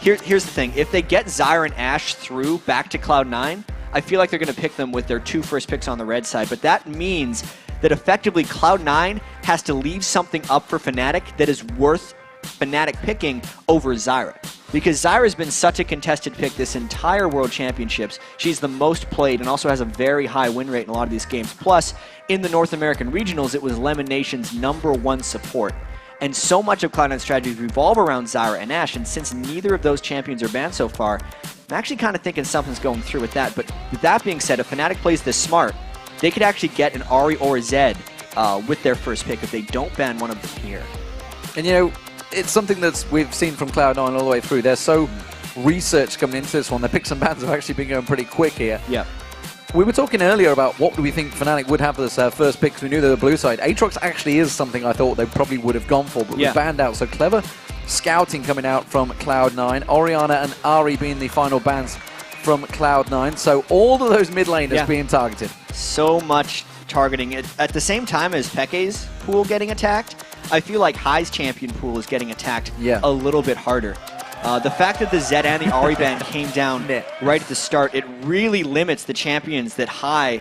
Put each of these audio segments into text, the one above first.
Here's the thing. If they get Zyra and Ashe through back to Cloud9, I feel like they're going to pick them with their 2 first picks on the red side. But that means that effectively Cloud9 has to leave something up for Fnatic that is worth Fnatic picking over Zyra. Because Zyra's been such a contested pick this entire World Championships. She's the most played and also has a very high win rate in a lot of these games. Plus, in the North American Regionals, it was Lemon Nation's #1 support. And so much of Cloud9's strategies revolve around Zyra and Ashe, and since neither of those champions are banned so far, I'm actually kind of thinking something's going through with that. But with that being said, if Fnatic plays this smart, they could actually get an Ahri or a Zed with their first pick if they don't ban one of them here. And you know, it's something that we've seen from Cloud9 all the way through. They're so researched coming into this one. Their picks and bans have actually been going pretty quick here. Yeah. We were talking earlier about what do we think Fnatic would have for this first pick, because we knew they were the blue side. Aatrox actually is something I thought they probably would have gone for, but was banned out. So clever scouting coming out from Cloud9. Orianna and Ahri being the final bans from Cloud9. So all of those mid laners being targeted. So much targeting. At the same time as Peke's pool getting attacked, I feel like High's champion pool is getting attacked a little bit harder. The fact that the Zed and the Ahri ban came down right at the start, it really limits the champions that High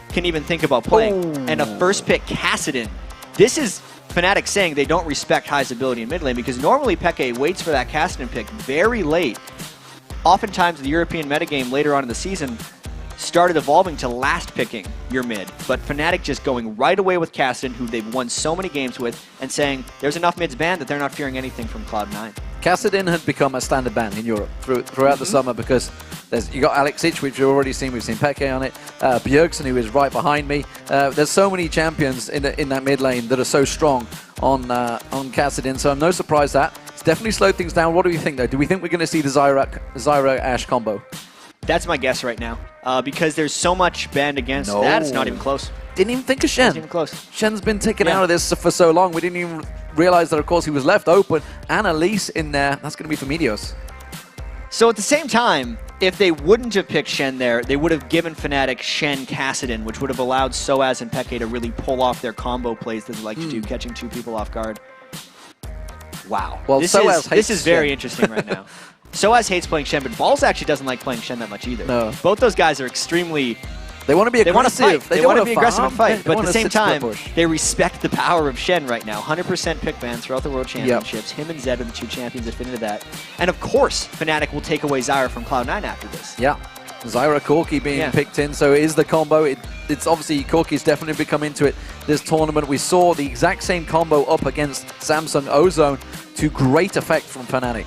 can even think about playing. And a first pick, Kassadin. This is Fnatic saying they don't respect High's ability in mid lane, because normally Peke waits for that Kassadin pick very late. Oftentimes the European metagame later on in the season started evolving to last picking your mid, but Fnatic just going right away with Kassadin, who they've won so many games with, and saying there's enough mids banned that they're not fearing anything from Cloud9. Kassadin had become a standard ban in Europe throughout the summer, because you got Alex Ich, which we've already seen. We've seen Peke on it. Bjergsen, who is right behind me. There's so many champions in that mid lane that are so strong on Kassadin, so I'm no surprise that. It's definitely slowed things down. What do we think, though? Do we think we're going to see the Zyra-Ashe combo? That's my guess right now, because there's so much banned against that, it's not even close. Didn't even think of Shen. Not even close. Shen's been taken out of this for so long. We didn't even realize that, of course, he was left open. And Elise in there. That's going to be for Meteos. So at the same time, if they wouldn't have picked Shen there, they would have given Fnatic Shen Kassadin, which would have allowed Soaz and Peke to really pull off their combo plays that they like to do, catching 2 people off guard. Wow. Well, this is very interesting right now. Soaz hates playing Shen, but Balls actually doesn't like playing Shen that much either. No. Both those guys are extremely... They want to be aggressive. They want to be aggressive and fight, but at the same time, push. they respect the power of Shen right now. 100% pick bans throughout the World Championships. Him and Zed are the 2 champions that fit into that. And of course, Fnatic will take away Zyra from Cloud9 after this. Yeah. Zyra Corki being picked in, so it is the combo. It's obviously, Corki's definitely become into it this tournament. We saw the exact same combo up against Samsung Ozone to great effect from Fnatic.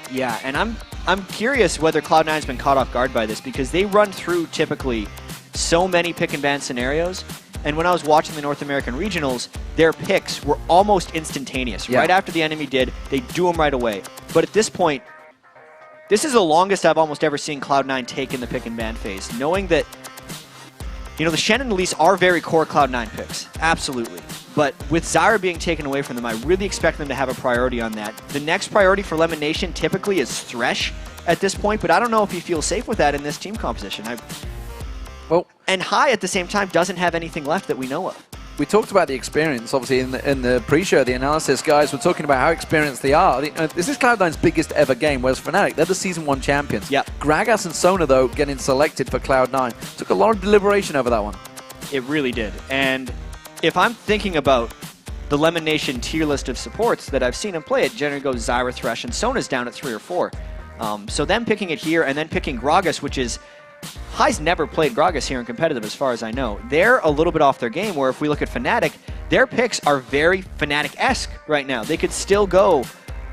Yeah, and I'm curious whether Cloud9's been caught off guard by this, because they run through typically so many pick and ban scenarios, and when I was watching the North American Regionals, their picks were almost instantaneous. Right after the enemy did, they do them right away. But at this point, this is the longest I've almost ever seen Cloud9 take in the pick and ban phase, knowing that, you know, the Shen and Elise are very core Cloud9 picks, absolutely. But with Zyra being taken away from them, I really expect them to have a priority on that. The next priority for Lemon Nation typically is Thresh at this point, but I don't know if you feel safe with that in this team composition. And High, at the same time, doesn't have anything left that we know of. We talked about the experience, obviously, in the pre-show, the analysis, guys. We're talking about how experienced they are. This is Cloud9's biggest ever game, whereas Fnatic, they're the Season 1 champions. Yeah. Gragas and Sona, though, getting selected for Cloud9. Took a lot of deliberation over that one. It really did. And if I'm thinking about the Lemon Nation tier list of supports that I've seen them play, it generally goes Zyra, Thresh, and Sona's down at 3 or 4. So them picking it here and then picking Gragas, which is... High's never played Gragas here in competitive as far as I know. They're a little bit off their game, where if we look at Fnatic, their picks are very Fnatic-esque right now. They could still go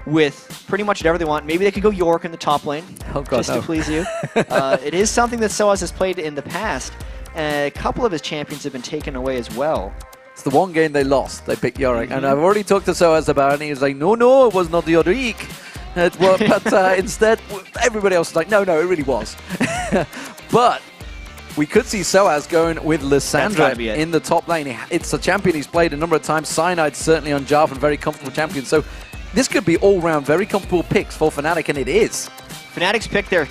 with pretty much whatever they want. Maybe they could go York in the top lane, to please you. It is something that Soaz has played in the past. A couple of his champions have been taken away as well. It's the one game they lost. They picked Yorick. And I've already talked to Soaz about it, and he was like, no, it was not Yorick. But instead, everybody else was like, no, it really was. But we could see Soaz going with Lissandra in the top lane. It's a champion he's played a number of times. Cyanide's certainly on Jarvan, very comfortable champion. So this could be all-round very comfortable picks for Fnatic, and it is. Fnatic's picked their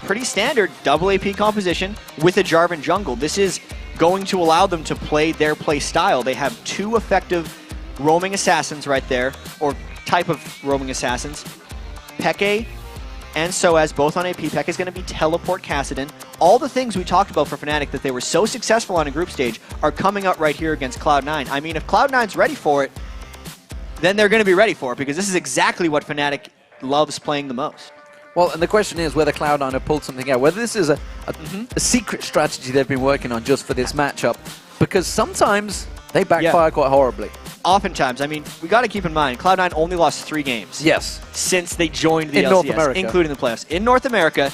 pretty standard double AP composition with a Jarvan jungle. This is going to allow them to play their play style. They have 2 effective roaming assassins right there, or type of roaming assassins. Peke and Soaz both on AP. Pekka is going to be teleport Kassadin. All the things we talked about for Fnatic that they were so successful on a group stage are coming up right here against Cloud9. I mean, if Cloud9's ready for it, then they're going to be ready for it, because this is exactly what Fnatic loves playing the most. Well, and the question is whether Cloud9 have pulled something out, whether this is a secret strategy they've been working on just for this matchup, because sometimes they backfire quite horribly. Oftentimes. I mean, we got to keep in mind, Cloud9 only lost 3 games. Yes. Since they joined the in LCS, North America, including the playoffs. In North America,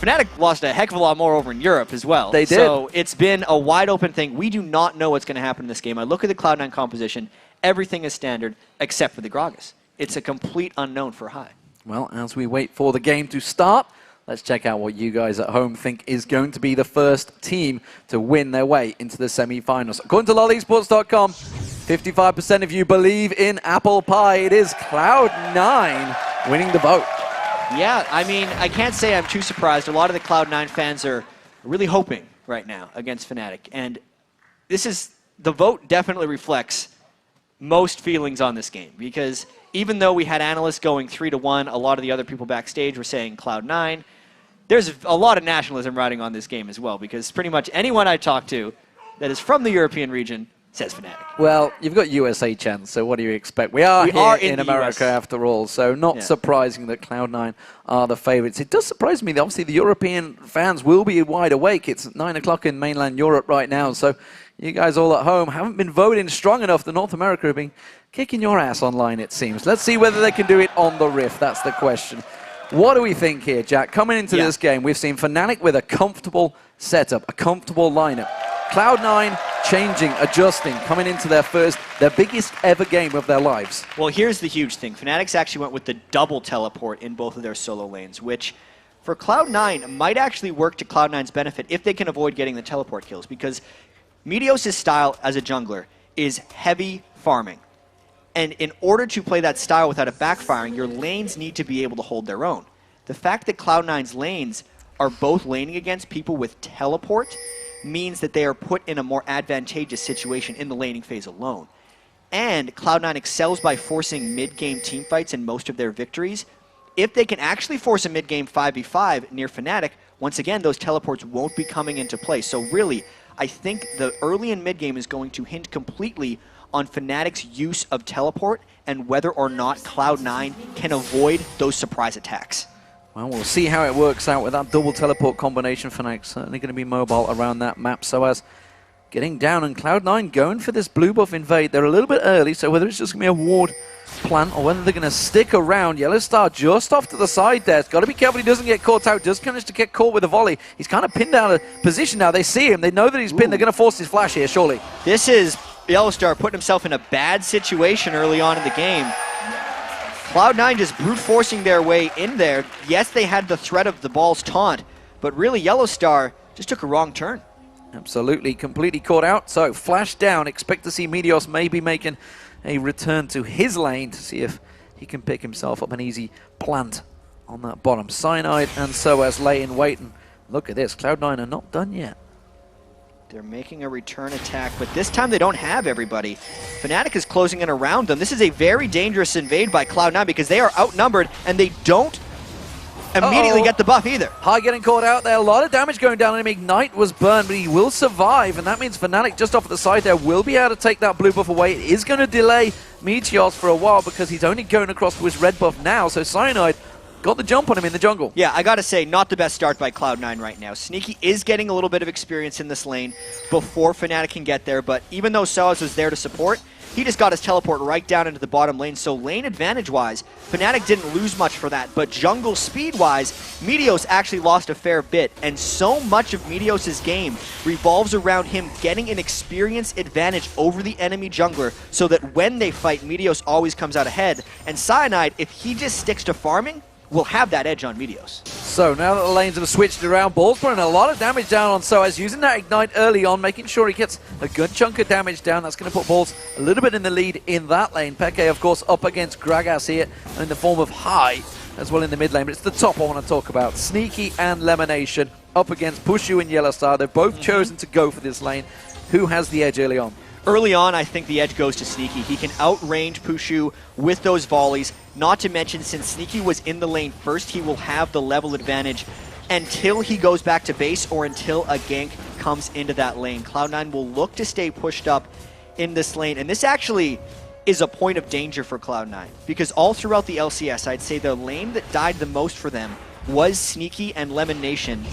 Fnatic lost a heck of a lot more over in Europe as well. They did. So it's been a wide open thing. We do not know what's going to happen in this game. I look at the Cloud9 composition. Everything is standard except for the Gragas. It's a complete unknown for High. Well, as we wait for the game to start, let's check out what you guys at home think is going to be the first team to win their way into the semi-finals. According to lolesports.com, 55% of you believe in apple pie. It is Cloud9 winning the vote. Yeah, I mean, I can't say I'm too surprised. A lot of the Cloud9 fans are really hoping right now against Fnatic. And the vote definitely reflects most feelings on this game, because even though we had analysts going 3-1, a lot of the other people backstage were saying Cloud9. There's a lot of nationalism riding on this game as well, because pretty much anyone I talk to that is from the European region says Fnatic. Well, you've got USA chance, so what do you expect? We are here in America after all, so not surprising that Cloud9 are the favorites. It does surprise me that obviously the European fans will be wide awake. It's 9 o'clock in mainland Europe right now, so you guys all at home haven't been voting strong enough. The North America have been kicking your ass online, it seems. Let's see whether they can do it on the Rift. That's the question. What do we think here, Jack? Coming into this game, we've seen Fnatic with a comfortable setup, a comfortable lineup. Cloud9 changing, adjusting, coming into their biggest ever game of their lives. Well, here's the huge thing. Fnatic's actually went with the double teleport in both of their solo lanes, which for Cloud9 might actually work to Cloud9's benefit if they can avoid getting the teleport kills, because Meteos' style as a jungler is heavy farming. And in order to play that style without it backfiring, your lanes need to be able to hold their own. The fact that Cloud9's lanes are both laning against people with teleport means that they are put in a more advantageous situation in the laning phase alone. And Cloud9 excels by forcing mid-game teamfights in most of their victories. If they can actually force a mid-game 5v5 near Fnatic, once again, those teleports won't be coming into play. So really, I think the early and mid-game is going to hint completely on Fnatic's use of teleport and whether or not Cloud9 can avoid those surprise attacks. Well, we'll see how it works out with that double teleport combination. Fnatic's certainly going to be mobile around that map. So as getting down, and Cloud9 going for this blue buff invade. They're a little bit early, so whether it's just going to be a ward plant or whether they're going to stick around. Yellowstar just off to the side there. Got to be careful he doesn't get caught out. Does manage to get caught with a volley. He's kind of pinned out of position now. They see him. They know that he's pinned. They're going to force his flash here, surely. This is Yellowstar putting himself in a bad situation early on in the game. Cloud9 just brute forcing their way in there. Yes, they had the threat of the ball's taunt, but really Yellowstar just took a wrong turn. Absolutely, completely caught out. So flash down. Expect to see Meteos maybe making a return to his lane to see if he can pick himself up an easy plant on that bottom. Cyanide and Soaz lay in wait. And look at this, Cloud9 are not done yet. They're making a return attack, but this time they don't have everybody. Fnatic is closing in around them. This is a very dangerous invade by Cloud9 because they are outnumbered and they don't immediately get the buff either. High getting caught out there. A lot of damage going down on him. Ignite was burned, but he will survive, and that means Fnatic just off at the side there will be able to take that blue buff away. It is going to delay Meteos for a while because he's only going across to his red buff now, so Cyanide got the jump on him in the jungle. Yeah, I gotta say, not the best start by Cloud9 right now. Sneaky is getting a little bit of experience in this lane before Fnatic can get there, but even though Soaz was there to support, he just got his teleport right down into the bottom lane, so lane advantage-wise, Fnatic didn't lose much for that, but jungle speed-wise, Meteos actually lost a fair bit, and so much of Meteos' game revolves around him getting an experience advantage over the enemy jungler, so that when they fight, Meteos always comes out ahead, and Cyanide, if he just sticks to farming, will have that edge on Meteos. So now that the lanes have switched around, Ball's putting a lot of damage down on Soaz, using that Ignite early on, making sure he gets a good chunk of damage down. That's going to put Balls a little bit in the lead in that lane. Peke, of course, up against Gragas here in the form of High as well in the mid lane. But it's the top I want to talk about. Sneaky and Lemonation up against Pushu and Yellowstar. They've both chosen to go for this lane. Who has the edge early on? Early on, I think the edge goes to Sneaky. He can outrange Pushu with those volleys. Not to mention, since Sneaky was in the lane first, he will have the level advantage until he goes back to base or until a gank comes into that lane. Cloud9 will look to stay pushed up in this lane. And this actually is a point of danger for Cloud9, because all throughout the LCS, I'd say the lane that died the most for them was Sneaky and Lemon Nation,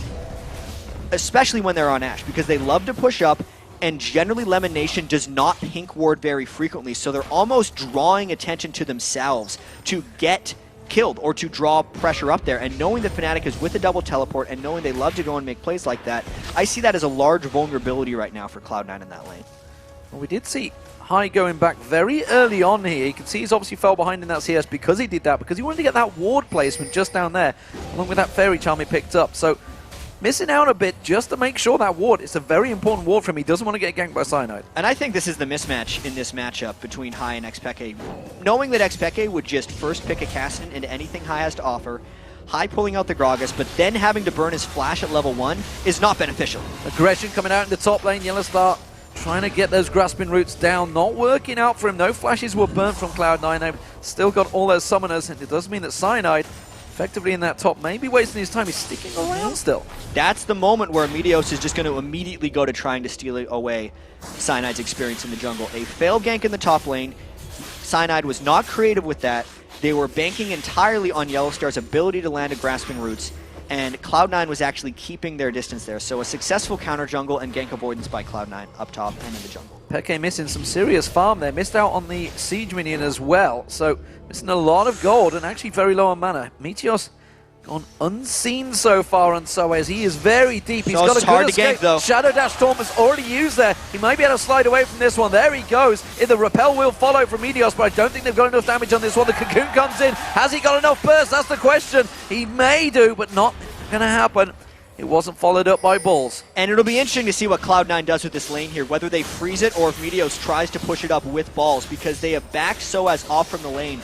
especially when they're on Ashe, because they love to push up, and generally Lemon Nation does not pink ward very frequently, so they're almost drawing attention to themselves to get killed or to draw pressure up there. And knowing that Fnatic is with a double teleport and knowing they love to go and make plays like that, I see that as a large vulnerability right now for Cloud9 in that lane. Well, we did see High going back very early on here. You can see he's obviously fell behind in that CS because he did that, because he wanted to get that ward placement just down there, along with that Fairy Charm he picked up. So missing out a bit just to make sure that ward, it's a very important ward for him. He doesn't want to get ganked by C9. And I think this is the mismatch in this matchup between High and Xpeke. Knowing that Xpeke would just first pick a Kassadin into anything High has to offer, High pulling out the Gragas, but then having to burn his flash at level 1 is not beneficial. Aggression coming out in the top lane, Yellow Star trying to get those grasping roots down, not working out for him. No flashes were burnt from Cloud9. They've still got all those summoners, and it does mean that C9 effectively in that top, maybe wasting his time. He's sticking around still. That's the moment where Meteos is just going to immediately go to trying to steal away C9's experience in the jungle. A failed gank in the top lane. C9 was not creative with that. They were banking entirely on Yellowstar's ability to land a grasping roots, and Cloud9 was actually keeping their distance there. So a successful counter jungle and gank avoidance by Cloud9 up top and in the jungle. Peke missing some serious farm there. Missed out on the Siege minion as well. So missing a lot of gold and actually very low on mana. Meteos gone unseen so far on Soaz. He is very deep. He's got a good escape. Gank, Shadow Dash Storm is already used there. He might be able to slide away from this one. There he goes. The repel will follow from Meteos, but I don't think they've got enough damage on this one. The Cocoon comes in. Has he got enough burst? That's the question. He may do, but not going to happen. It wasn't followed up by balls. And it'll be interesting to see what Cloud9 does with this lane here, whether they freeze it or if Meteos tries to push it up with balls, because they have backed Soaz off from the lane.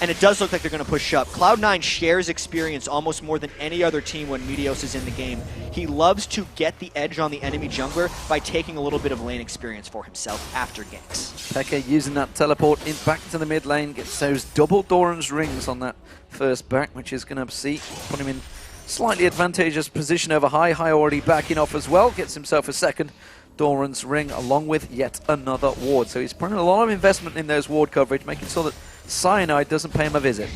And it does look like they're going to push up. Cloud9 shares experience almost more than any other team when Meteos is in the game. He loves to get the edge on the enemy jungler by taking a little bit of lane experience for himself after ganks. Peke using that teleport back into the mid lane, gets those double Doran's rings on that first back, which is going to put him in slightly advantageous position over High. High already backing off as well, gets himself a second Doran's ring along with yet another ward. So he's putting a lot of investment in those ward coverage, making sure that C9 doesn't pay him a visit.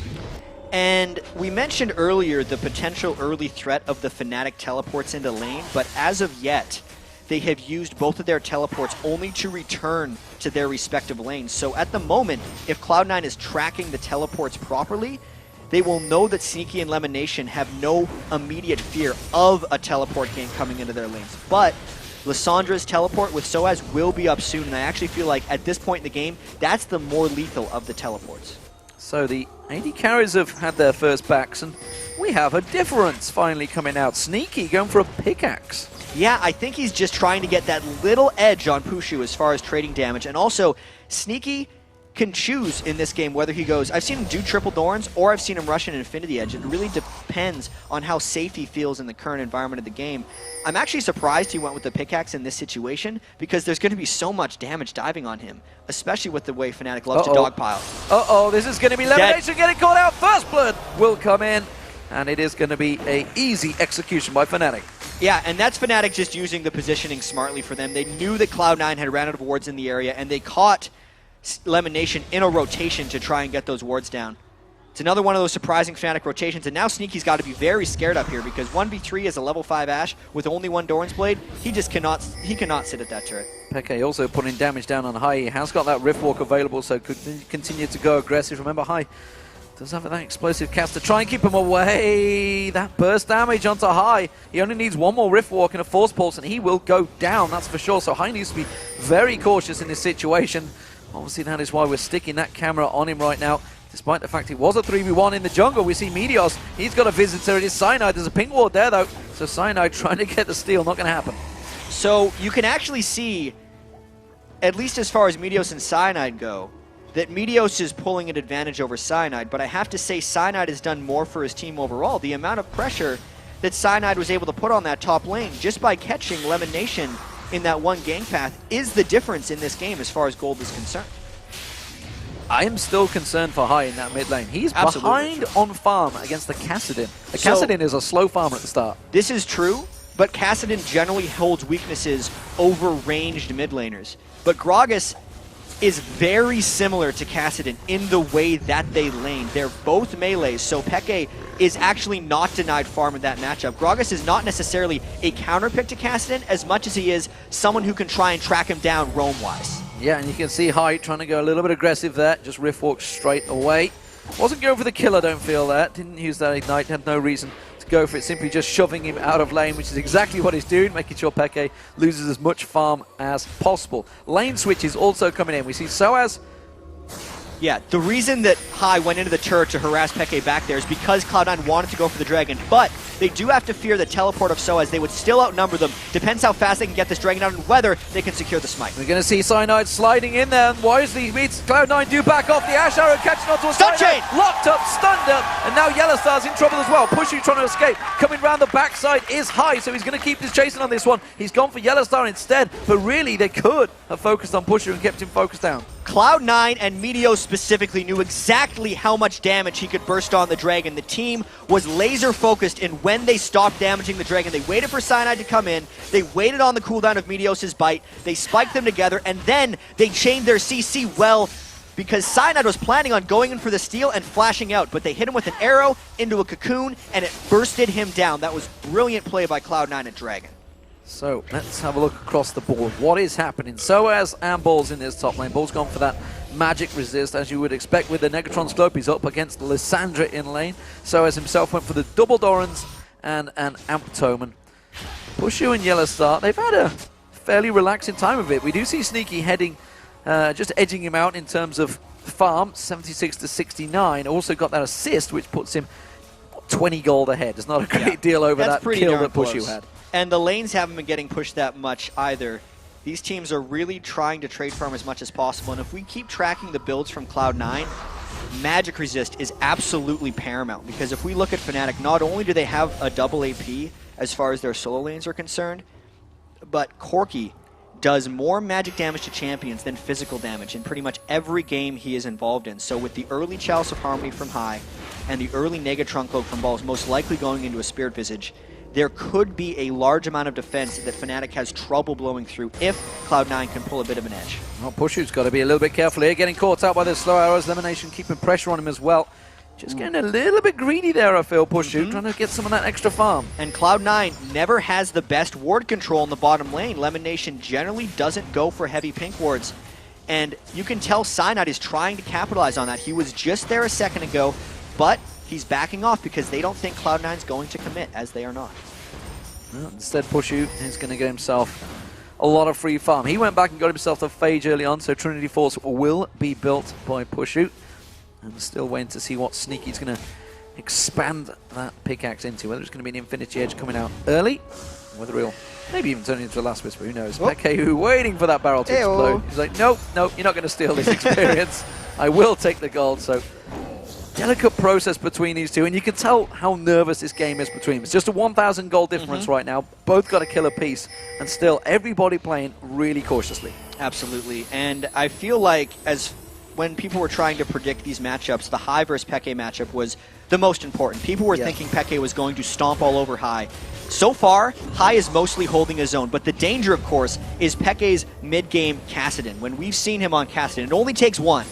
And we mentioned earlier the potential early threat of the Fnatic teleports into lane, but as of yet, they have used both of their teleports only to return to their respective lanes. So at the moment, if Cloud9 is tracking the teleports properly, they will know that Sneaky and Lemon Nation have no immediate fear of a teleport game coming into their lanes. But Lissandra's teleport with Soaz will be up soon, and I actually feel like at this point in the game, that's the more lethal of the teleports. So the AD carries have had their first backs, and we have a difference finally coming out. Sneaky going for a pickaxe. Yeah, I think he's just trying to get that little edge on Pushu as far as trading damage, and also Sneaky can choose in this game whether he goes, I've seen him do triple Dorans or I've seen him rush an Infinity Edge. It really depends on how safe he feels in the current environment of the game. I'm actually surprised he went with the pickaxe in this situation, because there's going to be so much damage diving on him, especially with the way Fnatic loves to dogpile. This is going to be Lemon Nation getting caught out. First blood will come in, and it is going to be an easy execution by Fnatic. Yeah, and that's Fnatic just using the positioning smartly for them. They knew that Cloud9 had ran out of wards in the area, and they caught Lemon Nation in a rotation to try and get those wards down. It's another one of those surprising Fnatic rotations, and now Sneaky's got to be very scared up here, because 1v3 as a level 5 Ashe with only one Doran's Blade, he cannot sit at that turret. Peke also putting damage down on High. He has got that Rift Walk available, so could continue to go aggressive. Remember, High does have that explosive cast to try and keep him away. That burst damage onto High. He only needs one more Rift Walk and a Force Pulse, and he will go down, that's for sure. So High needs to be very cautious in this situation. Obviously, that is why we're sticking that camera on him right now. Despite the fact it was a 3v1 in the jungle, we see Meteos. He's got a visitor. It is C9. There's a ping ward there, though. So C9 trying to get the steal. Not going to happen. So you can actually see, at least as far as Meteos and C9 go, that Meteos is pulling an advantage over C9. But I have to say C9 has done more for his team overall. The amount of pressure that C9 was able to put on that top lane just by catching Lemon Nation in that one gank path is the difference in this game as far as gold is concerned. I am still concerned for High in that mid lane. He's Absolutely behind on farm against the Kassadin. The Kassadin is a slow farmer at the start. This is true, but Kassadin generally holds weaknesses over ranged mid laners. But Gragas is very similar to Kassadin in the way that they lane. They're both melees, so Peke is actually not denied farm in that matchup. Gragas is not necessarily a counter pick to Kassadin as much as he is someone who can try and track him down roam-wise. Yeah, and you can see High trying to go a little bit aggressive there. Just rift walk straight away. Wasn't going for the kill, I don't feel that. Didn't use that ignite, had no reason to go for it. Simply just shoving him out of lane, which is exactly what he's doing, making sure Peke loses as much farm as possible. Lane switch is also coming in. We see Soaz. Yeah, the reason that High went into the turret to harass Peke back there is because Cloud9 wanted to go for the Dragon, but they do have to fear the teleport of Soaz. They would still outnumber them. Depends how fast they can get this Dragon out and whether they can secure the smite. We're going to see C9 sliding in there, and wisely meets Cloud9 do back off the Ash Arrow, catching onto a Stun chain! Locked up, stunned up, and now Yellowstar's in trouble as well. Pushu trying to escape. Coming round the backside is High, so he's going to keep this chasing on this one. He's gone for Yellowstar instead, but really they could have focused on Pushu and kept him focused down. Cloud9 and Meteos specifically knew exactly how much damage he could burst on the Dragon. The team was laser focused in when they stopped damaging the Dragon. They waited for Cyanide to come in, they waited on the cooldown of Meteos' bite, they spiked them together, and then they chained their CC well because Cyanide was planning on going in for the steal and flashing out, but they hit him with an arrow into a cocoon and it bursted him down. That was brilliant play by Cloud9 at Dragon. So let's have a look across the board. What is happening? Soaz and Ball's in this top lane. Ball's gone for that magic resist, as you would expect with the Negatron Slope. He's up against Lysandra in lane. Soaz himself went for the double Dorans and an Amptoman. Pushu and Yellowstar, they've had a fairly relaxing time of it. We do see Sneaky heading, just edging him out in terms of farm, 76 to 69. Also got that assist, which puts him 20 gold ahead. It's not a great deal over that kill that Pushu had. And the lanes haven't been getting pushed that much either. These teams are really trying to trade farm as much as possible, and if we keep tracking the builds from Cloud9, magic resist is absolutely paramount, because if we look at Fnatic, not only do they have a double AP as far as their solo lanes are concerned, but Corki does more magic damage to champions than physical damage in pretty much every game he is involved in. So with the early Chalice of Harmony from High and the early Negatron Cloak from Balls most likely going into a Spirit Visage, there could be a large amount of defense that Fnatic has trouble blowing through if Cloud9 can pull a bit of an edge. Well, Pushu's got to be a little bit careful here, getting caught out by the slow arrows. Elimination keeping pressure on him as well. Just getting a little bit greedy there, I feel, Pushu, trying to get some of that extra farm. And Cloud9 never has the best ward control in the bottom lane. Lemon Nation generally doesn't go for heavy pink wards. And you can tell Cyanide is trying to capitalize on that. He was just there a second ago, but he's backing off because they don't think Cloud9's going to commit, as they are not. Well, instead, Pushu is going to get himself a lot of free farm. He went back and got himself the Phage early on, so Trinity Force will be built by Pushu. And still waiting to see what Sneaky's going to expand that pickaxe into, whether it's going to be an Infinity Edge coming out early, whether he'll maybe even turn into a Last Whisper, who knows. Peke, who waiting for that barrel to explode. He's like, nope, nope, you're not going to steal this experience. I will take the gold. So delicate process between these two, and you can tell how nervous this game is between them. It's just a 1,000 gold difference right now. Both got to kill a piece, and still everybody playing really cautiously. Absolutely, and I feel like when people were trying to predict these matchups, the High versus Peke matchup was the most important. People were thinking Peke was going to stomp all over High. So far, High is mostly holding his own, but the danger, of course, is Peke's mid-game Kassadin. When we've seen him on Kassadin, it only takes one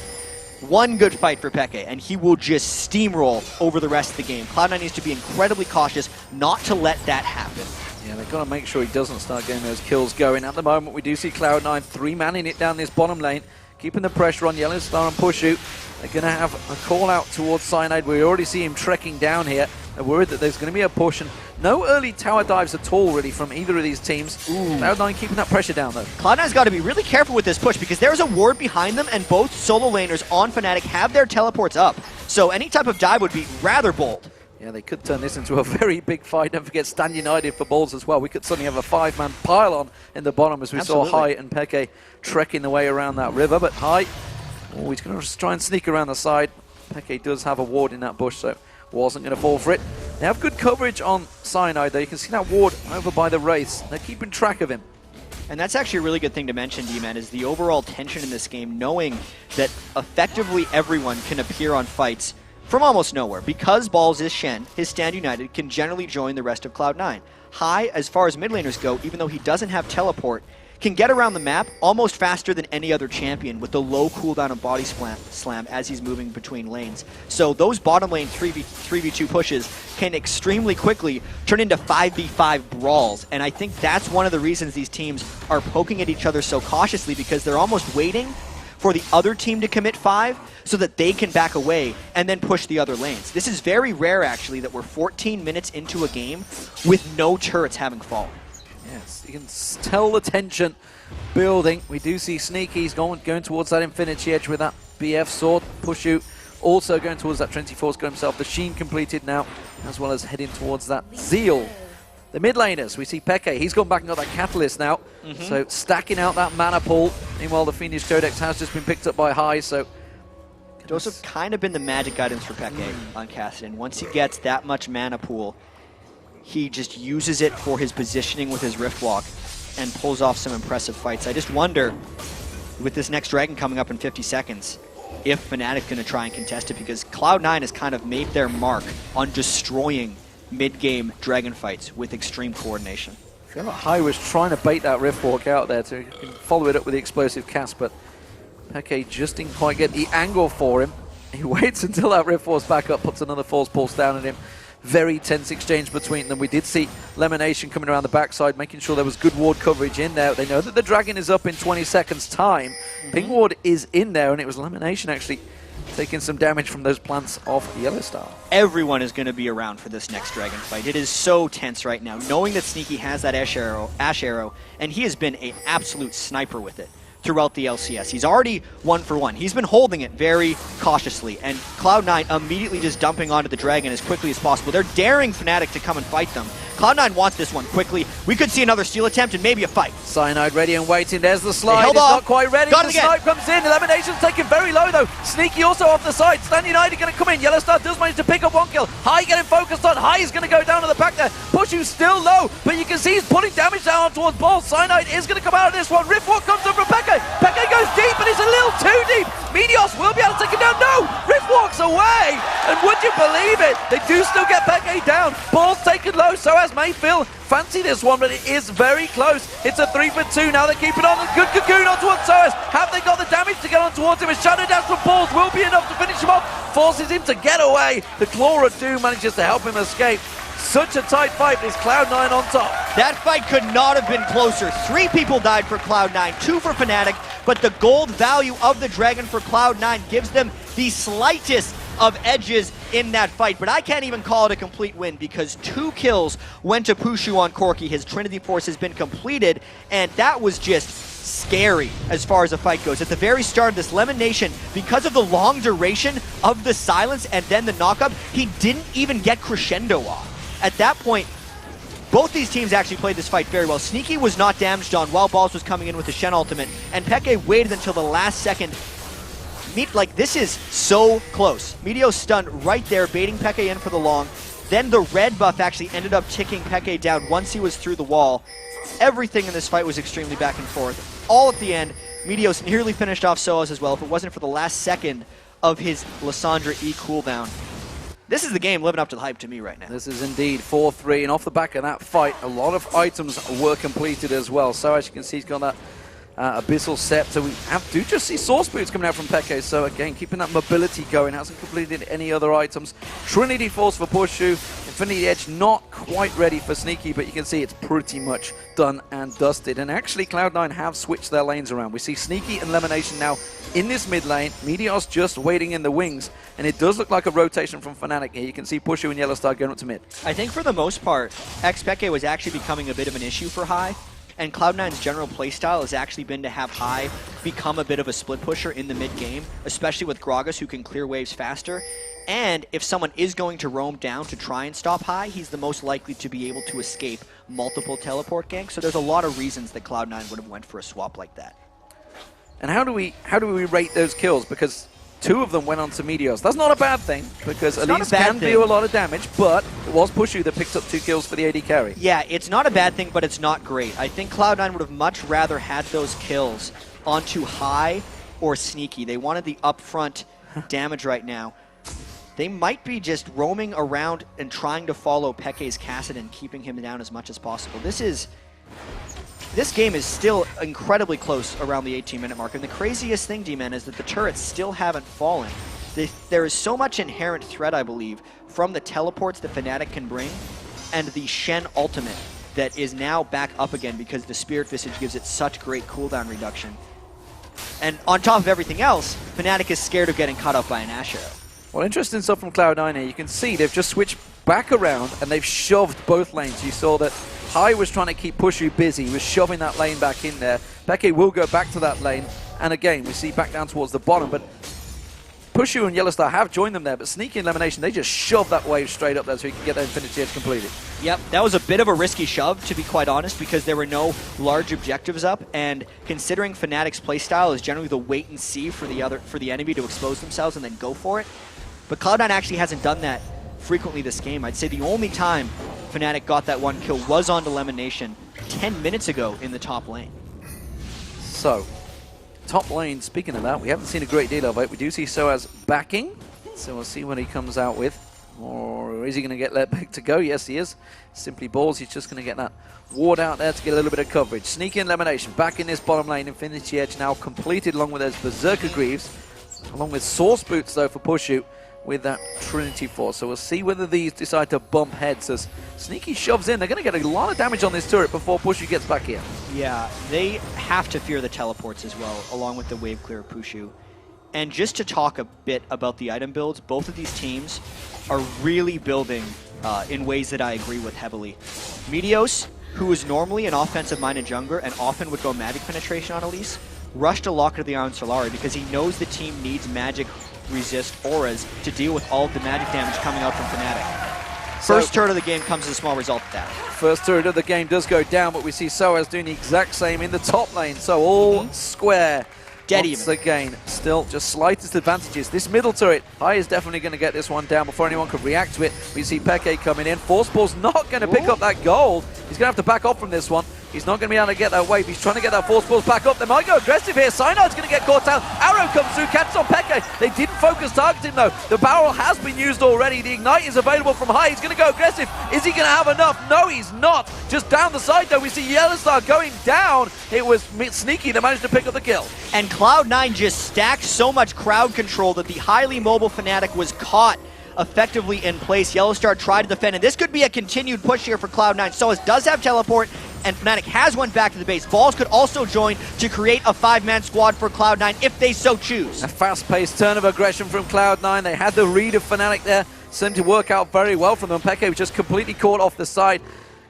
good fight for Peke, and he will just steamroll over the rest of the game. Cloud9 needs to be incredibly cautious not to let that happen. Yeah, they've got to make sure he doesn't start getting those kills going. At the moment, we do see Cloud9 3-manning it down this bottom lane, keeping the pressure on Yellowstar and Pushu. They're going to have a call out towards Cyanide. We already see him trekking down here. They're worried that there's going to be a push, and no early tower dives at all, really, from either of these teams. Cloud9 keeping that pressure down, though. Cloud9's got to be really careful with this push because there's a ward behind them, and both solo laners on Fnatic have their teleports up. So any type of dive would be rather bold. Yeah, they could turn this into a very big fight. Don't forget Stand United for Balls as well. We could suddenly have a 5-man pile-on in the bottom as we saw High and Peke trekking the way around that river. But High, he's going to just try and sneak around the side. Peke does have a ward in that bush, so wasn't going to fall for it. They have good coverage on Cyanide, though. You can see that ward over by the Wraiths. They're keeping track of him. And that's actually a really good thing to mention, D-Man, is the overall tension in this game, knowing that effectively everyone can appear on fights from almost nowhere. Because Balls is Shen, his stand United can generally join the rest of Cloud9. Hai, as far as mid laners go, even though he doesn't have teleport, can get around the map almost faster than any other champion with the low cooldown of body slam as he's moving between lanes. So those bottom lane 3v2 pushes can extremely quickly turn into 5v5 brawls. And I think that's one of the reasons these teams are poking at each other so cautiously, because they're almost waiting for the other team to commit 5 so that they can back away and then push the other lanes. This is very rare, actually, that we're 14 minutes into a game with no turrets having fallen. Yes, you can tell the tension building. We do see Sneaky's going towards that Infinity Edge with that BF sword. Pushu also going towards that Trinity Force, got himself the Sheen completed now, as well as heading towards that Zeal. The mid laners, we see Peke, he's gone back and got that Catalyst now, so stacking out that mana pool. Meanwhile, the Fiendish Codex has just been picked up by Hai, so... Joseph kind of been the magic guidance for Peke on Kassadin. Once he gets that much mana pool, he just uses it for his positioning with his Rift Walk and pulls off some impressive fights. I just wonder, with this next Dragon coming up in 50 seconds, if Fnatic going to try and contest it, because Cloud9 has kind of made their mark on destroying mid-game Dragon fights with extreme coordination. I feel like Hai was trying to bait that Rift Walk out there to follow it up with the explosive cast, but Peke just didn't quite get the angle for him. He waits until that Rift Force back up, puts another Force Pulse down at him. Very tense exchange between them. We did see Lemonation coming around the backside, making sure there was good ward coverage in there. They know that the Dragon is up in 20 seconds time. Ping ward is in there, and it was Lemonation actually taking some damage from those plants off Yellowstar. Everyone is going to be around for this next Dragon fight. It is so tense right now, knowing that Sneaky has that Ash Arrow, and he has been an absolute sniper with it throughout the LCS. He's already 1 for 1. He's been holding it very cautiously, and Cloud9 immediately just dumping onto the Dragon as quickly as possible. They're daring Fnatic to come and fight them. Cloud9 wants this one quickly. We could see another steal attempt and maybe a fight. C9 ready and waiting. There's the slide. It's not quite ready. Got the snipe comes in. Elimination's taken very low though. Sneaky also off the side. Stand United going to come in. Yellowstar does manage to pick up 1 kill. Hai getting focused on. Hai is going to go down to the back there. Pushu's still low, but you can see he's putting damage down towards Balls. C9 is going to come out of this one. Riftwalk comes up from Peke. Peke goes deep, but it's a little too deep. Meteos will be able to take him down. No! Riftwalk's away! And would you believe it? They do still get Peke down. Balls taken low, so has Mayfield. Fancy this one, but it is very close. It's a 3 for 2. Now they're keeping on. Good Cocoon on towards Soas. Have they got the damage to get on towards him? A Shadow Dash from Balls will be enough to finish him off. Forces him to get away. The Claw of Doom manages to help him escape. Such a tight fight. It's Cloud9 on top. That fight could not have been closer. 3 people died for Cloud9, 2 for Fnatic, but the gold value of the Dragon for Cloud9 gives them the slightest of edges in that fight, but I can't even call it a complete win because 2 kills went to Pushu on Corki. His Trinity Force has been completed, and that was just scary as far as the fight goes. At the very start of this, Lemonation, because of the long duration of the silence and then the knockup, he didn't even get crescendo off. At that point, both these teams actually played this fight very well. Sneaky was not damaged on while Balls was coming in with the Shen ultimate, and Peke waited until the last second. This is so close. Meteos stunned right there, baiting Peke in for the long. Then the red buff actually ended up ticking Peke down once he was through the wall. Everything in this fight was extremely back and forth. All at the end, Meteos nearly finished off Soas as well if it wasn't for the last second of his Lissandra E cooldown. This is the game living up to the hype to me right now. This is indeed 4-3, and off the back of that fight, a lot of items were completed as well. So as you can see, he's got that Abyssal Scepter. We do just see Source Boots coming out from Peke, so again, keeping that mobility going. Hasn't completed any other items. Trinity Force for Pushu. Infinity Edge not quite ready for Sneaky, but you can see it's pretty much done and dusted. And actually, Cloud9 have switched their lanes around. We see Sneaky and Lemonation now in this mid lane. Meteos just waiting in the wings, and it does look like a rotation from Fnatic here. You can see Pushu and Yellowstar going up to mid. I think for the most part, Peke was actually becoming a bit of an issue for Hai. And Cloud9's general playstyle has actually been to have Hai become a bit of a split pusher in the mid-game, especially with Gragas, who can clear waves faster. And if someone is going to roam down to try and stop Hai, he's the most likely to be able to escape multiple teleport ganks. So there's a lot of reasons that Cloud9 would have went for a swap like that. And how do we rate those kills? Because 2 of them went on to Meteors. That's not a bad thing, because Elise can thing. do a lot of damage, but it was Pushu that picked up 2 kills for the AD carry. Yeah, it's not a bad thing, but it's not great. I think Cloud9 would have much rather had those kills onto High or Sneaky. They wanted the upfront damage right now. They might be just roaming around and trying to follow Peke's Kassadin, keeping him down as much as possible. This game is still incredibly close around the 18-minute mark, and the craziest thing, D-Man, is that the turrets still haven't fallen. There is so much inherent threat, I believe, from the teleports that Fnatic can bring, and the Shen ultimate that is now back up again because the Spirit Visage gives it such great cooldown reduction. And on top of everything else, Fnatic is scared of getting caught up by an Ashe arrow. Well, interesting stuff from Cloud9 here. You can see they've just switched back around and they've shoved both lanes. You saw that High was trying to keep Pushu busy, was shoving that lane back in there. Peke will go back to that lane, and again, we see back down towards the bottom, but Pushu and Yellowstar have joined them there, but Sneaky and Elimination, they just shove that wave straight up there so he can get that Infinity Edge completed. Yep, that was a bit of a risky shove, to be quite honest, because there were no large objectives up, and considering Fnatic's playstyle is generally the wait and see for the enemy to expose themselves and then go for it, but Cloud9 actually hasn't done that frequently this game. I'd say the only time Fnatic got that 1 kill was on Elimination 10 minutes ago in the top lane. So, top lane, speaking of that, we haven't seen a great deal of it. We do see Soaz backing, so we'll see what he comes out with. Or is he going to get let back to go? Yes, he is. Simply balls, he's just going to get that ward out there to get a little bit of coverage. Sneaky and Elimination back in this bottom lane. Infinity Edge now completed along with those Berserker Greaves, along with Source Boots though for Pushu with that Trinity Force. So we'll see whether these decide to bump heads as Sneaky shoves in. They're going to get a lot of damage on this turret before Pushu gets back here. Yeah, they have to fear the teleports as well, along with the wave clear of Pushu. And just to talk a bit about the item builds, both of these teams are really building in ways that I agree with heavily. Meteos, who is normally an offensive-minded jungler and often would go magic penetration on Elise, rushed a Locket of the Iron Solari because he knows the team needs magic resist auras to deal with all of the magic damage coming out from Fnatic. First turret of the game comes as a small result of that. First turret of the game does go down, but we see Soaz doing the exact same in the top lane. So all square. Dead once even. Again, still just slightest advantages. This middle turret, High is definitely going to get this one down before anyone could react to it. We see Peke coming in. Force Ball's not going to pick up that gold. He's going to have to back off from this one. He's not going to be able to get that wave. He's trying to get that Force Balls back up. They might go aggressive here. C9's going to get caught out. Arrow comes through, catches on Peke. They didn't focus targeting though. The barrel has been used already. The Ignite is available from High. He's going to go aggressive. Is he going to have enough? No, he's not. Just down the side though, we see Yellowstar going down. It was Sneaky that managed to pick up the kill. And Cloud9 just stacked so much crowd control that the highly mobile Fnatic was caught effectively in place. Yellowstar tried to defend, and this could be a continued push here for Cloud9. Soaz does have teleport, and Fnatic has one back to the base. Balls could also join to create a 5-man squad for Cloud9 if they so choose. A fast-paced turn of aggression from Cloud9. They had the read of Fnatic there. Seemed to work out very well from them. Peke was just completely caught off the side.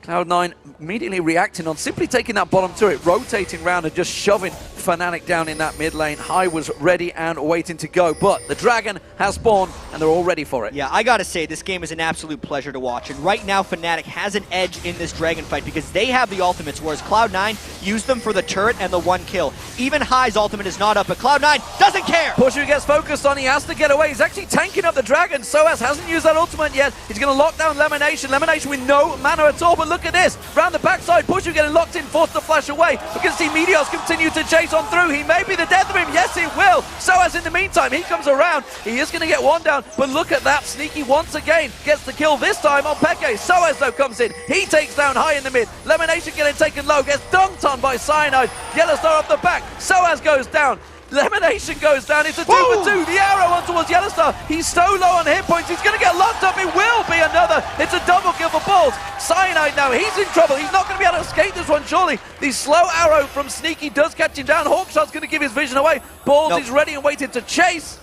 Cloud9 immediately reacting on simply taking that bottom turret, rotating around and just shoving Fnatic down in that mid lane. High was ready and waiting to go, but the Dragon has spawned and they're all ready for it. Yeah, I gotta say, this game is an absolute pleasure to watch, and right now Fnatic has an edge in this Dragon fight because they have the ultimates, whereas Cloud9 used them for the turret and the 1 kill. Even High's ultimate is not up, but Cloud9 doesn't care! Pushu gets focused on, he has to get away. He's actually tanking up the Dragon. Soaz hasn't used that ultimate yet. He's gonna lock down Elimination. Elimination with no mana at all, but look at this. Round the backside, Pushu getting locked in, forced to flash away. We can see Meteos continue to chase on through. He may be the death of him. Yes, he will. Soaz in the meantime, he comes around. He is going to get one down, but look at that. Sneaky once again gets the kill, this time on Peke. Soaz, though, comes in. He takes down High in the mid. Elimination getting taken low, gets dunked on by C9. Yellowstar off the back. Soaz goes down. Elimination goes down. It's a 2-for-2. The arrow on towards Yellowstar. He's so low on hit points. He's going to get locked up. It will be another. It's a double kill for Balls. Cyanide now. He's in trouble. He's not going to be able to escape this one, surely. The slow arrow from Sneaky does catch him down. Hawkshot's going to give his vision away. Balls is ready and waiting to chase.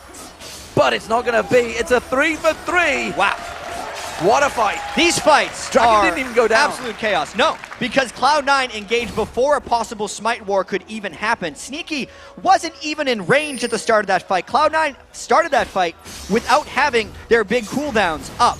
But it's not going to be. It's a 3-for-3. Wow. What a fight. These fights Dragon didn't even go down. Absolute chaos. No, because Cloud9 engaged before a possible smite war could even happen. Sneaky wasn't even in range at the start of that fight. Cloud9 started that fight without having their big cooldowns up.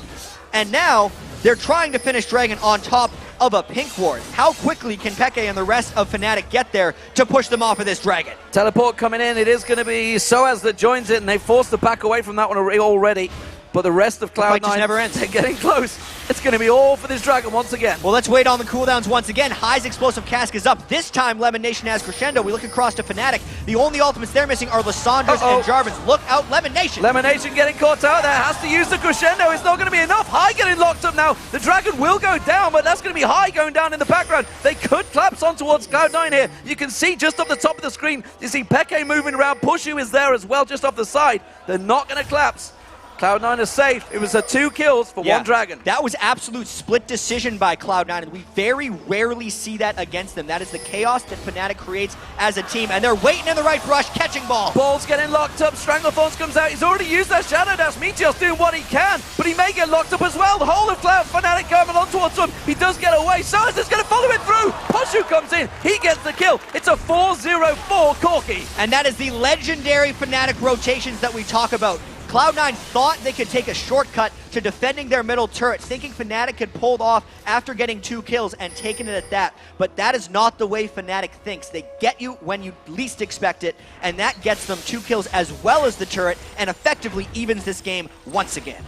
And now they're trying to finish Dragon on top of a pink ward. How quickly can Peke and the rest of Fnatic get there to push them off of this dragon? Teleport coming in. It is going to be Soaz that joins it, and they forced the back away from that one already. But the rest of Cloud9 just never ends. They're getting close. It's going to be all for this dragon once again. Well, let's wait on the cooldowns once again. High's explosive cask is up. This time, Lemon Nation has Crescendo. We look across to Fnatic. The only ultimates they're missing are Lysandre's and Jarvan's. Look out, Lemon Nation. Lemon Nation getting caught out there. Has to use the Crescendo. It's not going to be enough. High getting locked up now. The dragon will go down, but that's going to be High going down in the background. They could collapse on towards Cloud9 here. You can see just off the top of the screen, you see Peke moving around. Pushu is there as well, just off the side. They're not going to collapse. Cloud9 is safe. It was 2 kills for one dragon. That was absolute split decision by Cloud9, and we very rarely see that against them. That is the chaos that Fnatic creates as a team, and they're waiting in the right brush, catching ball. Ball's getting locked up. Stranglethorns comes out. He's already used that Shadow Dash. Meteor's doing what he can, but he may get locked up as well. The whole of Cloud Fnatic coming on towards him. He does get away. Soaz is going to follow it through. Pushu comes in. He gets the kill. It's a 4-0-4 Corki. And that is the legendary Fnatic rotations that we talk about. Cloud9 thought they could take a shortcut to defending their middle turret, thinking Fnatic had pulled off after getting 2 kills and taken it at that. But that is not the way Fnatic thinks. They get you when you least expect it, and that gets them 2 kills as well as the turret, and effectively evens this game once again.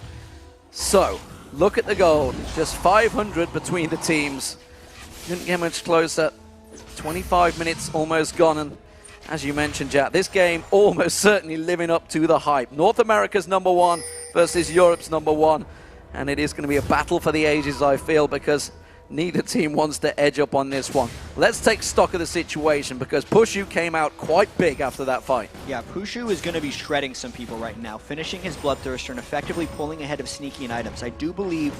So, look at the gold. Just 500 between the teams. Didn't get much closer. 25 minutes almost gone, and as you mentioned, Jack, this game almost certainly living up to the hype. North America's #1 versus Europe's #1. And it is going to be a battle for the ages, I feel, because neither team wants to edge up on this one. Let's take stock of the situation, because Pushu came out quite big after that fight. Yeah, Pushu is going to be shredding some people right now, finishing his Bloodthirster and effectively pulling ahead of Sneaky in items. I do believe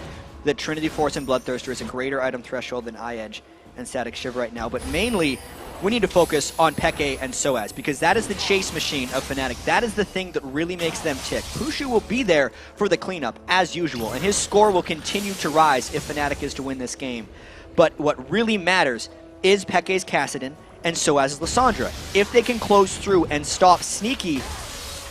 that Trinity Force and Bloodthirster is a greater item threshold than iEdge and Static Shiv right now, but mainly we need to focus on Peke and Soaz, because that is the chase machine of Fnatic. That is the thing that really makes them tick. Pushu will be there for the cleanup, as usual, and his score will continue to rise if Fnatic is to win this game. But what really matters is Peke's Kassadin and Soaz's Lysandre. If they can close through and stop Sneaky,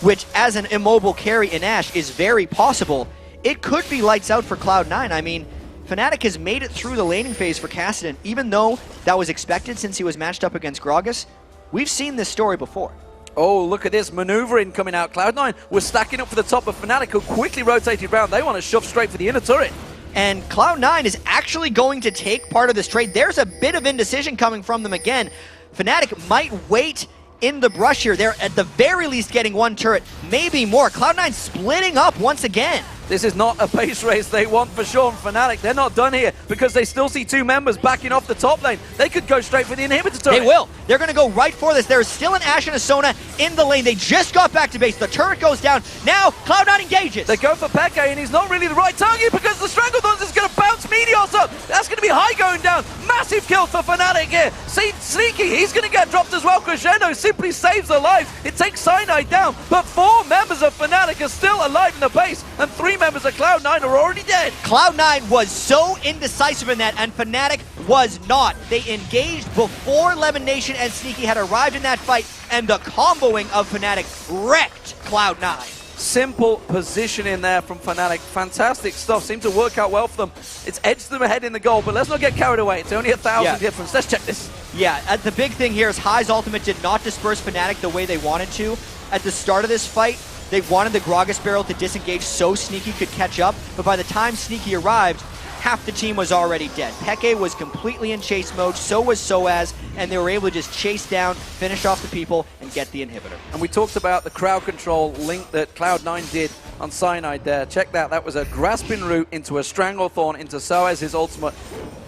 which as an immobile carry in Ashe is very possible, it could be lights out for Cloud9. I mean, Fnatic has made it through the laning phase for Kassadin, even though that was expected since he was matched up against Gragas. We've seen this story before. Oh, look at this maneuvering coming out. Cloud9 was stacking up for the top of Fnatic, who quickly rotated around. They want to shove straight for the inner turret. And Cloud9 is actually going to take part of this trade. There's a bit of indecision coming from them again. Fnatic might wait in the brush here. They're at the very least getting 1 turret, maybe more. Cloud9 splitting up once again. This is not a pace race they want for sure. Fnatic, they're not done here, because they still see 2 members backing off the top lane. They could go straight for the inhibitor turret. They will. They're going to go right for this. There's still an Ashe and a Sona in the lane. They just got back to base. The turret goes down. Now, Cloud9 engages. They go for Peke, and he's not really the right target, because the Stranglethorns is going to bounce Meteors up. That's going to be High going down. Massive kill for Fnatic here. See, Sneaky, he's going to get dropped as well. Crescendo simply saves their lives. It takes Cyanide down, but 4 members of Fnatic are still alive in the base, and 3 members of Cloud9 are already dead. Cloud9 was so indecisive in that, and Fnatic was not. They engaged before Lemon Nation and Sneaky had arrived in that fight, and the comboing of Fnatic wrecked Cloud9. Simple position in there from Fnatic. Fantastic stuff. Seemed to work out well for them. It's edged them ahead in the goal, but let's not get carried away. It's only 1,000 difference. Let's check this. Yeah, the big thing here is High's ultimate did not disperse Fnatic the way they wanted to. At the start of this fight, they wanted the Gragas barrel to disengage so Sneaky could catch up, but by the time Sneaky arrived, half the team was already dead. Peke was completely in chase mode, so was Soaz, and they were able to just chase down, finish off the people, and get the inhibitor. And we talked about the crowd control link that Cloud9 did on Cyanide there. Check that. That was a grasping route into a Stranglethorn, into Soaz's ultimate.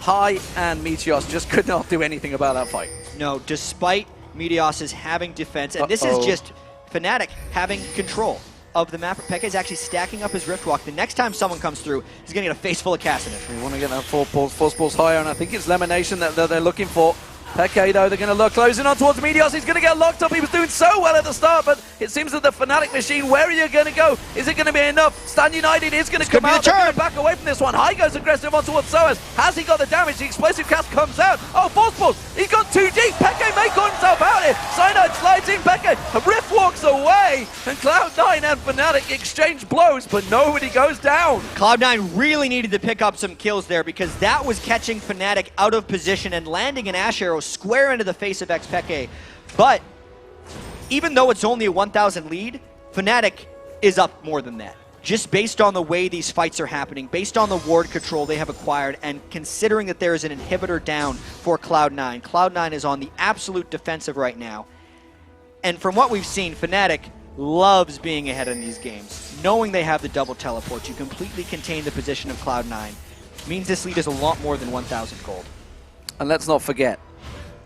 High and Meteos just could not do anything about that fight. No, despite Meteos' having defense, and this is just Fnatic having control of the map. Peke is actually stacking up his Rift Walk. The next time someone comes through, he's going to get a face full of Kassadin. We want to get that force balls higher, and I think it's Lemon Nation that they're looking for. Peke, though, they're going to look closing on towards Meteos. He's going to get locked up. He was doing so well at the start, but It seems that the Fnatic machine, where are you going to go? Is it going to be enough? Stand United is going to come out. They're going to back away from this one. High goes aggressive on towards Soaz. Has he got the damage? The explosive cast comes out. Oh, force balls. He's got too deep. Peke may got himself out here. C9 slides in. Peke. Rift walks away. And Cloud9 and Fnatic exchange blows, but nobody goes down. Cloud9 really needed to pick up some kills there because that was catching Fnatic out of position and landing an Ash Arrow square into the face of Xpeke. But even though it's only a 1,000 lead, Fnatic is up more than that. Just based on the way these fights are happening, based on the ward control they have acquired, and considering that there is an inhibitor down for Cloud9. Cloud9 is on the absolute defensive right now. And from what we've seen, Fnatic loves being ahead in these games. Knowing they have the double teleport to completely contain the position of Cloud9 means this lead is a lot more than 1,000 gold. And let's not forget,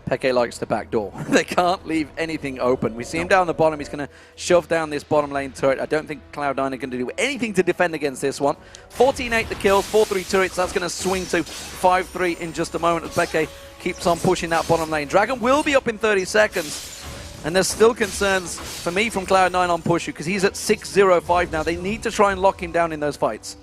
Peke likes the back door. They can't leave anything open. We see him down the bottom. He's going to shove down this bottom lane turret. I don't think Cloud9 are going to do anything to defend against this one. 14-8 the kills, 4-3 turrets. That's going to swing to 5-3 in just a moment as Peke keeps on pushing that bottom lane. Dragon will be up in 30 seconds. And there's still concerns for me from Cloud9 on Pushu because he's at 6-0-5 now. They need to try and lock him down in those fights.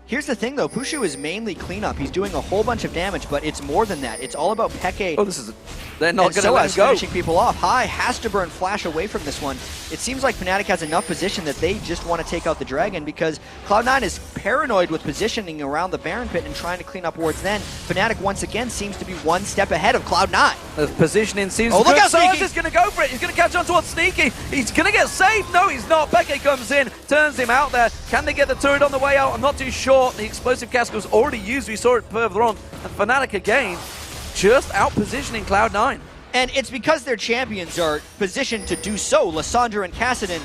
Here's the thing, though. Pushu is mainly cleanup. He's doing a whole bunch of damage, but it's more than that. It's all about Peke. Oh, they're not going to let him go. Finishing people off. High has to burn Flash away from this one. It seems like Fnatic has enough position that they just want to take out the Dragon because Cloud9 is paranoid with positioning around the Baron Pit and trying to clean up wards then. Fnatic, once again, seems to be one step ahead of Cloud9. The positioning seems look how Soaz Sneaky is going to go for it. He's going to catch on towards Sneaky. He's going to get saved. No, he's not. Peke comes in, turns him out there. Can they get the turret on the way out? I'm not too sure. The explosive cast was already used. We saw it further on. And Fnatic again, just out-positioning Cloud9. And it's because their champions are positioned to do so. Lissandra and Kassadin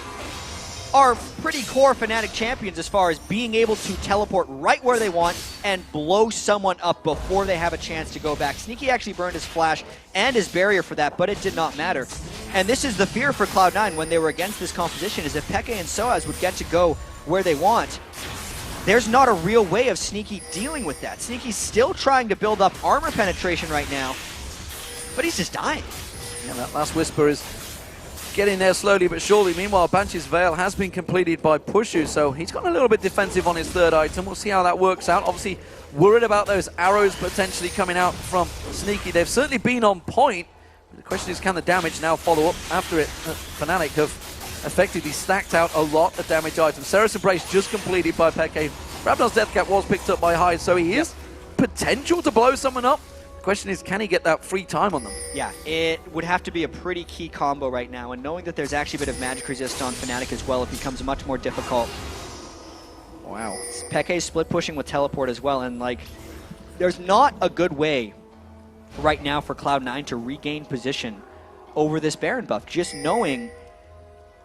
are pretty core Fnatic champions as far as being able to teleport right where they want and blow someone up before they have a chance to go back. Sneaky actually burned his flash and his barrier for that, but it did not matter. And this is the fear for Cloud9 when they were against this composition, is if Peke and Soaz would get to go where they want, there's not a real way of Sneaky dealing with that. Sneaky's still trying to build up armor penetration right now, but he's just dying. Yeah, that last Whisper is getting there slowly but surely. Meanwhile, Banshee's Veil has been completed by Pushu, so he's got a little bit defensive on his third item. We'll see how that works out. Obviously, worried about those arrows potentially coming out from Sneaky. They've certainly been on point. The question is, can the damage now follow up after it? Fnatic have effectively stacked out a lot of damage items. Seraph Embrace just completed by Peke. Rabnon's Death Cap was picked up by Hyde, so he is potential to blow someone up. Question is, can he get that free time on them? Yeah, it would have to be a pretty key combo right now, and knowing that there's actually a bit of magic resist on Fnatic as well, it becomes much more difficult. Wow. Peke's split pushing with teleport as well, and like, there's not a good way right now for Cloud9 to regain position over this Baron buff, just knowing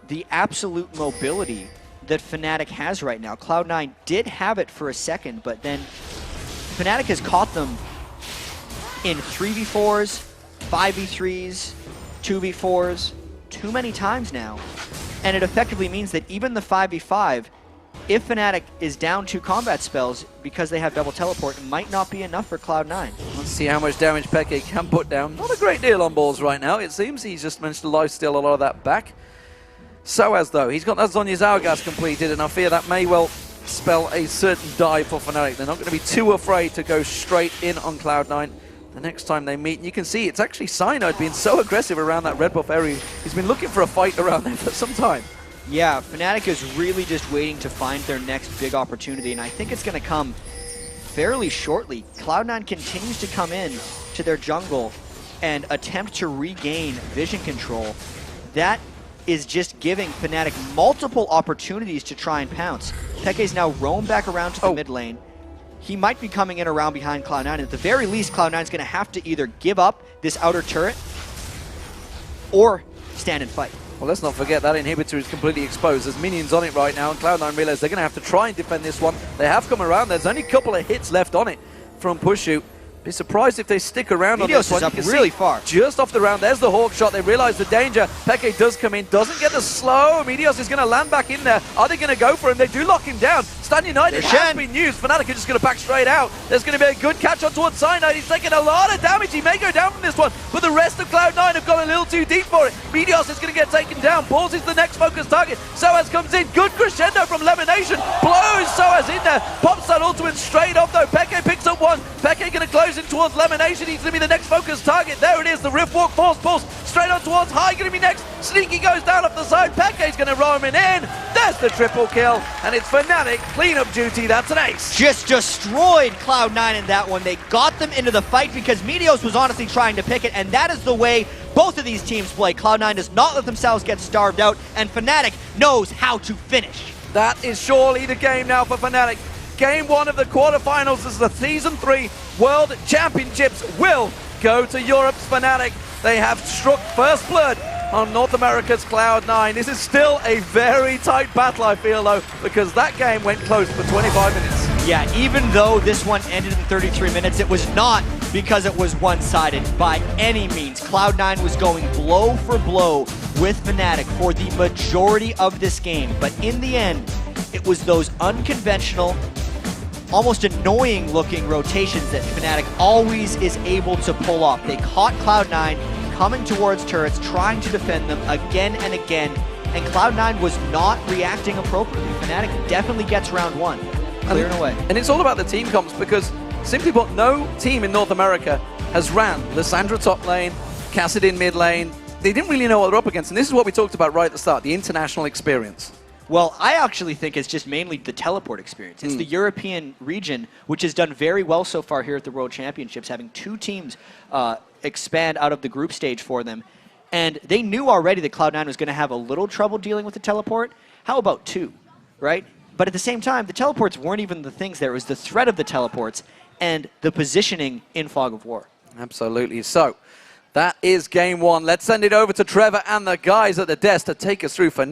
the absolute mobility that Fnatic has right now. Cloud9 did have it for a second, but then Fnatic has caught them in 3v4s, 5v3s, 2v4s, too many times now. And it effectively means that even the 5v5, if Fnatic is down 2 combat spells because they have double teleport, it might not be enough for Cloud9. Let's see how much damage Peke can put down. Not a great deal on balls right now. It seems he's just managed to lifesteal a lot of that back. Soaz, though, he's got that Zhonya's Hourglass completed, and I fear that may well spell a certain dive for Fnatic. They're not going to be too afraid to go straight in on Cloud9 the next time they meet. And you can see it's actually C9 being so aggressive around that red buff area. He's been looking for a fight around there for some time. Yeah, Fnatic is really just waiting to find their next big opportunity, and I think it's going to come fairly shortly. Cloud9 continues to come in to their jungle and attempt to regain vision control. That is just giving Fnatic multiple opportunities to try and pounce. Peke's now roamed back around to the mid lane. He might be coming in around behind Cloud9. At the very least, Cloud9's going to have to either give up this outer turret or stand and fight. Well, let's not forget that inhibitor is completely exposed. There's minions on it right now, and Cloud9 realize they're going to have to try and defend this one. They have come around. There's only a couple of hits left on it from Pushu. Be surprised if they stick around on Meteos this one. is up You can really see far. Just off the round, there's the Hawk shot. They realize the danger. Peke does come in, doesn't get the slow. Meteos is going to land back in there. Are they going to go for him? They do lock him down. Stan United has been used. Fnatic are just going to back straight out. There's going to be a good catch on towards C9. He's taking a lot of damage. He may go down from this one, but the rest of Cloud9 have gone a little too deep for it. Meteos is going to get taken down. Balls is the next focus target. Soaz comes in. Good crescendo from Lemonation. Blows Soaz in there. Pops that ultimate straight off though. Peke picks up one. Peke going to close in towards Lemonation. He's going to be the next focus target. There it is. The Rift Walk force pulse straight on towards High. Going to be next. Sneaky goes down off the side. Peke's going to roam in. There's the triple kill. And it's Fnatic. Cleanup duty. That's an ace. Just destroyed Cloud9 in that one. They got them into the fight because Meteos was honestly trying to pick it, and that is the way both of these teams play. Cloud9 does not let themselves get starved out, and Fnatic knows how to finish. That is surely the game now for Fnatic. Game 1 of the quarterfinals as the Season 3 World Championships will go to Europe's Fnatic. They have struck first blood on North America's Cloud9. This is still a very tight battle, I feel, though, because that game went close for 25 minutes. Yeah, even though this one ended in 33 minutes, it was not because it was one-sided by any means. Cloud9 was going blow for blow with Fnatic for the majority of this game, but in the end, it was those unconventional, almost annoying-looking rotations that Fnatic always is able to pull off. They caught Cloud9 coming towards turrets, trying to defend them again and again, and Cloud9 was not reacting appropriately. Fnatic definitely gets round 1, clearing away. And it's all about the team comps, because simply put, no team in North America has ran Lissandra top lane, Cassidy in mid lane. They didn't really know what they're up against, and this is what we talked about right at the start, the international experience. Well, I actually think it's just mainly the teleport experience. It's the European region, which has done very well so far here at the World Championships, having 2 teams expand out of the group stage for them. And they knew already that Cloud9 was going to have a little trouble dealing with the teleport. How about 2, right? But at the same time, the teleports weren't even the things there. It was the threat of the teleports and the positioning in Fog of War. Absolutely. So, that is game 1. Let's send it over to Trevor and the guys at the desk to take us through for